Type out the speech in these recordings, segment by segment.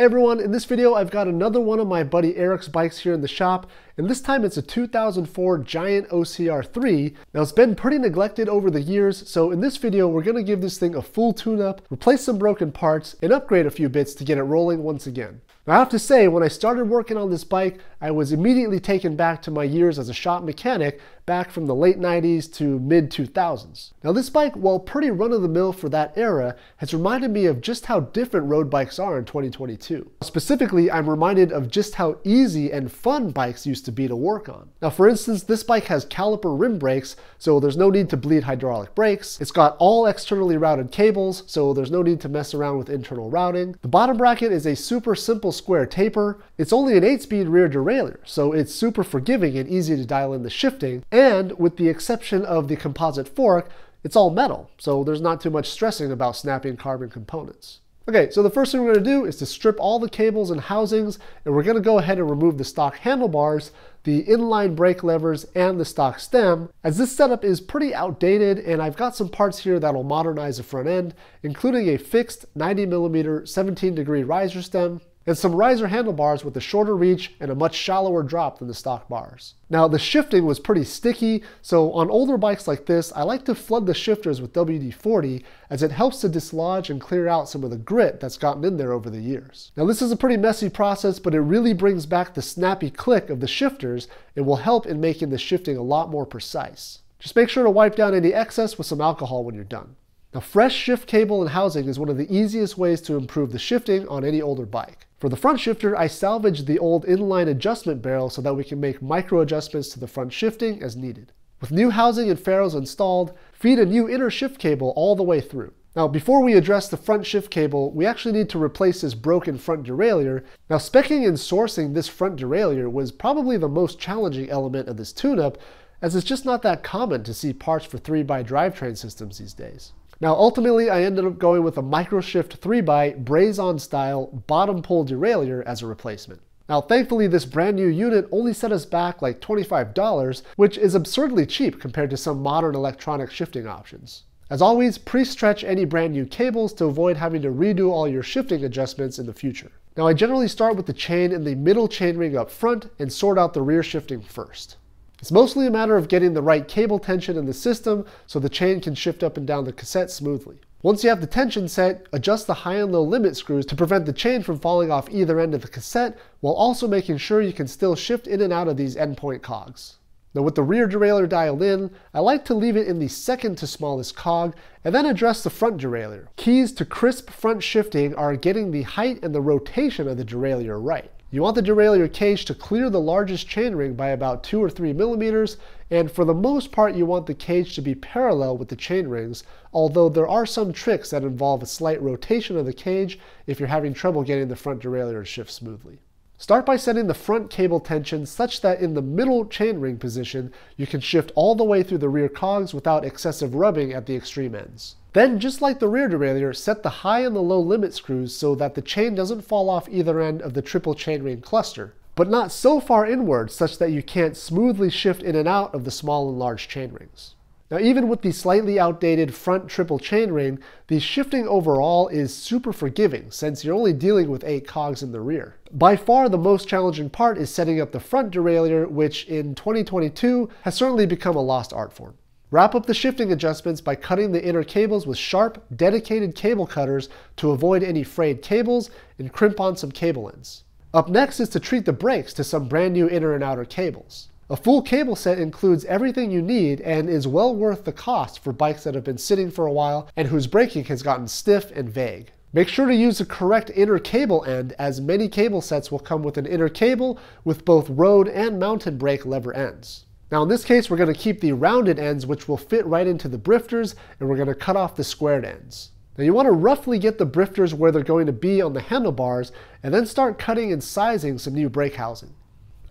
Hey everyone, in this video I've got another one of my buddy Eric's bikes here in the shop, and this time it's a 2004 Giant OCR 3. Now it's been pretty neglected over the years, so in this video we're going to give this thing a full tune-up, replace some broken parts, and upgrade a few bits to get it rolling once again. Now I have to say, when I started working on this bike, I was immediately taken back to my years as a shop mechanic back from the late 90s to mid 2000s. Now this bike, while pretty run-of-the-mill for that era, has reminded me of just how different road bikes are in 2022. Specifically, I'm reminded of just how easy and fun bikes used to be to work on. Now for instance, this bike has caliper rim brakes, so there's no need to bleed hydraulic brakes. It's got all externally routed cables, so there's no need to mess around with internal routing. The bottom bracket is a super simple square taper. It's only an 8-speed rear derailleur, so it's super forgiving and easy to dial in the shifting, and with the exception of the composite fork, it's all metal, so there's not too much stressing about snapping carbon components. Okay, so the first thing we're going to do is to strip all the cables and housings, and we're going to go ahead and remove the stock handlebars, the inline brake levers, and the stock stem, as this setup is pretty outdated, and I've got some parts here that'll modernize the front end, including a fixed 90mm 17-degree riser stem, and some riser handlebars with a shorter reach and a much shallower drop than the stock bars. Now the shifting was pretty sticky, so on older bikes like this, I like to flood the shifters with WD-40 as it helps to dislodge and clear out some of the grit that's gotten in there over the years. Now this is a pretty messy process, but it really brings back the snappy click of the shifters and will help in making the shifting a lot more precise. Just make sure to wipe down any excess with some alcohol when you're done. Now fresh shift cable and housing is one of the easiest ways to improve the shifting on any older bike. For the front shifter, I salvaged the old inline adjustment barrel so that we can make micro adjustments to the front shifting as needed. With new housing and ferrules installed, feed a new inner shift cable all the way through. Now before we address the front shift cable, we actually need to replace this broken front derailleur. Now speccing and sourcing this front derailleur was probably the most challenging element of this tune-up, as it's just not that common to see parts for 3x drivetrain systems these days. Now ultimately I ended up going with a microshift 3x braze-on style bottom pull derailleur as a replacement. Now thankfully this brand new unit only set us back like $25, which is absurdly cheap compared to some modern electronic shifting options. As always, pre-stretch any brand new cables to avoid having to redo all your shifting adjustments in the future. Now I generally start with the chain in the middle chainring up front and sort out the rear shifting first. It's mostly a matter of getting the right cable tension in the system so the chain can shift up and down the cassette smoothly. Once you have the tension set, adjust the high and low limit screws to prevent the chain from falling off either end of the cassette, while also making sure you can still shift in and out of these endpoint cogs. Now with the rear derailleur dialed in, I like to leave it in the second to smallest cog and then address the front derailleur. Keys to crisp front shifting are getting the height and the rotation of the derailleur right. You want the derailleur cage to clear the largest chainring by about 2 or 3 millimeters, and for the most part you want the cage to be parallel with the chainrings, although there are some tricks that involve a slight rotation of the cage if you're having trouble getting the front derailleur to shift smoothly. Start by setting the front cable tension such that in the middle chainring position you can shift all the way through the rear cogs without excessive rubbing at the extreme ends. Then, just like the rear derailleur, set the high and the low limit screws so that the chain doesn't fall off either end of the triple chainring cluster, but not so far inward such that you can't smoothly shift in and out of the small and large chainrings. Now even with the slightly outdated front triple chainring, the shifting overall is super forgiving since you're only dealing with 8 cogs in the rear. By far the most challenging part is setting up the front derailleur, which in 2022 has certainly become a lost art form. Wrap up the shifting adjustments by cutting the inner cables with sharp, dedicated cable cutters to avoid any frayed cables and crimp on some cable ends. Up next is to treat the brakes to some brand new inner and outer cables. A full cable set includes everything you need and is well worth the cost for bikes that have been sitting for a while and whose braking has gotten stiff and vague. Make sure to use the correct inner cable end, as many cable sets will come with an inner cable with both road and mountain brake lever ends. Now in this case we're going to keep the rounded ends, which will fit right into the brifters, and we're going to cut off the squared ends. Now you want to roughly get the brifters where they're going to be on the handlebars and then start cutting and sizing some new brake housing.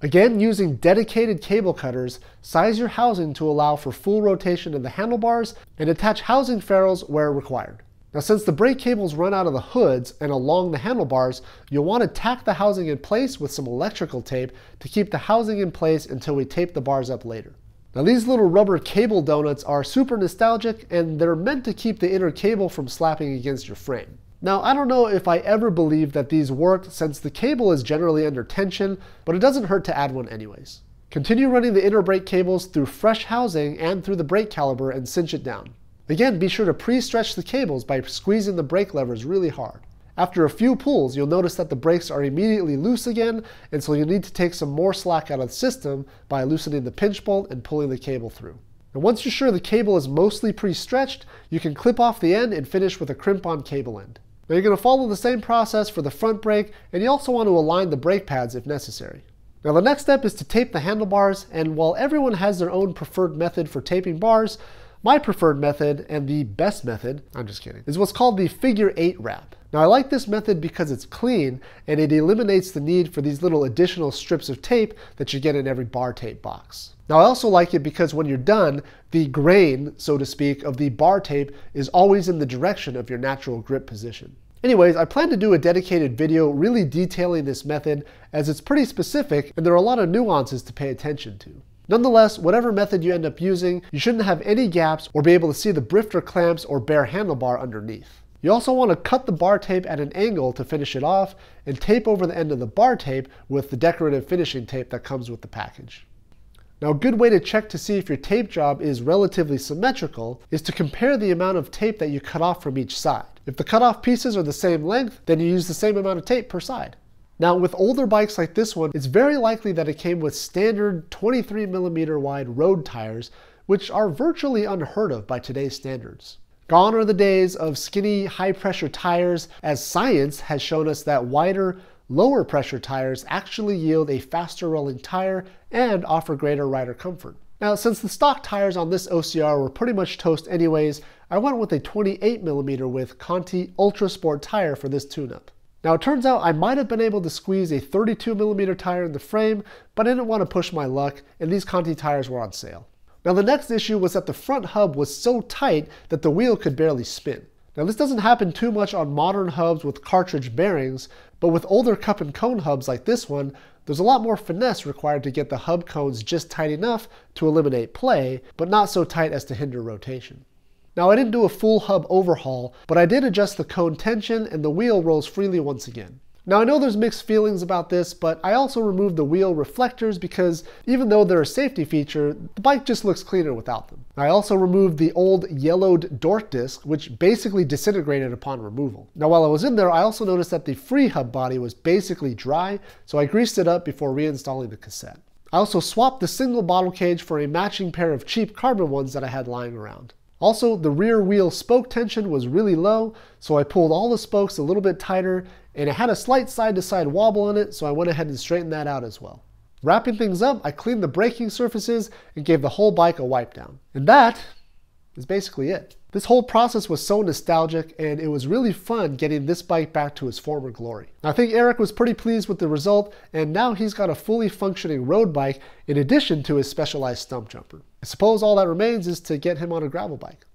Again, using dedicated cable cutters, size your housing to allow for full rotation of the handlebars and attach housing ferrules where required. Now since the brake cables run out of the hoods and along the handlebars, you'll want to tack the housing in place with some electrical tape to keep the housing in place until we tape the bars up later. Now these little rubber cable donuts are super nostalgic, and they're meant to keep the inner cable from slapping against your frame. Now, I don't know if I ever believed that these worked since the cable is generally under tension, but it doesn't hurt to add one anyways. Continue running the inner brake cables through fresh housing and through the brake caliper and cinch it down. Again, be sure to pre-stretch the cables by squeezing the brake levers really hard. After a few pulls, you'll notice that the brakes are immediately loose again, and so you'll need to take some more slack out of the system by loosening the pinch bolt and pulling the cable through. And once you're sure the cable is mostly pre-stretched, you can clip off the end and finish with a crimp-on cable end. Now you're going to follow the same process for the front brake, and you also want to align the brake pads if necessary. Now the next step is to tape the handlebars, and while everyone has their own preferred method for taping bars, my preferred method, and the best method, I'm just kidding, is what's called the figure 8 wrap. Now I like this method because it's clean, and it eliminates the need for these little additional strips of tape that you get in every bar tape box. Now I also like it because when you're done, the grain, so to speak, of the bar tape is always in the direction of your natural grip position. Anyways, I plan to do a dedicated video really detailing this method as it's pretty specific and there are a lot of nuances to pay attention to. Nonetheless, whatever method you end up using, you shouldn't have any gaps or be able to see the brifter clamps or bare handlebar underneath. You also want to cut the bar tape at an angle to finish it off and tape over the end of the bar tape with the decorative finishing tape that comes with the package. Now, a good way to check to see if your tape job is relatively symmetrical is to compare the amount of tape that you cut off from each side. If the cut off pieces are the same length, then you use the same amount of tape per side. Now, with older bikes like this one, it's very likely that it came with standard 23mm wide road tires, which are virtually unheard of by today's standards. Gone are the days of skinny, high-pressure tires, as science has shown us that wider, lower pressure tires actually yield a faster rolling tire and offer greater rider comfort. Now, since the stock tires on this OCR were pretty much toast anyways, I went with a 28mm width Conti Ultra Sport tire for this tune-up. Now, it turns out I might have been able to squeeze a 32mm tire in the frame, but I didn't want to push my luck, and these Conti tires were on sale. Now, the next issue was that the front hub was so tight that the wheel could barely spin. Now, this doesn't happen too much on modern hubs with cartridge bearings, but with older cup and cone hubs like this one, there's a lot more finesse required to get the hub cones just tight enough to eliminate play, but not so tight as to hinder rotation. Now, I didn't do a full hub overhaul, but I did adjust the cone tension and the wheel rolls freely once again. Now, I know there's mixed feelings about this, but I also removed the wheel reflectors because even though they're a safety feature, the bike just looks cleaner without them. I also removed the old yellowed Dort disc, which basically disintegrated upon removal. Now, while I was in there, I also noticed that the free hub body was basically dry, so I greased it up before reinstalling the cassette. I also swapped the single bottle cage for a matching pair of cheap carbon ones that I had lying around. Also, the rear wheel spoke tension was really low, so I pulled all the spokes a little bit tighter, and it had a slight side-to-side wobble in it, so I went ahead and straightened that out as well. Wrapping things up, I cleaned the braking surfaces and gave the whole bike a wipe down. And that is basically it. This whole process was so nostalgic, and it was really fun getting this bike back to its former glory. I think Eric was pretty pleased with the result, and now he's got a fully functioning road bike in addition to his specialized stump jumper. I suppose all that remains is to get him on a gravel bike.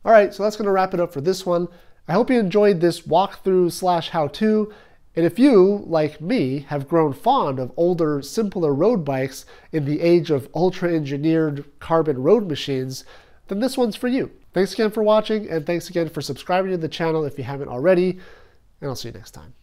All right, so that's going to wrap it up for this one. I hope you enjoyed this walkthrough / how-to, and if you, like me, have grown fond of older, simpler road bikes in the age of ultra-engineered carbon road machines, then this one's for you. Thanks again for watching, and thanks again for subscribing to the channel if you haven't already, and I'll see you next time.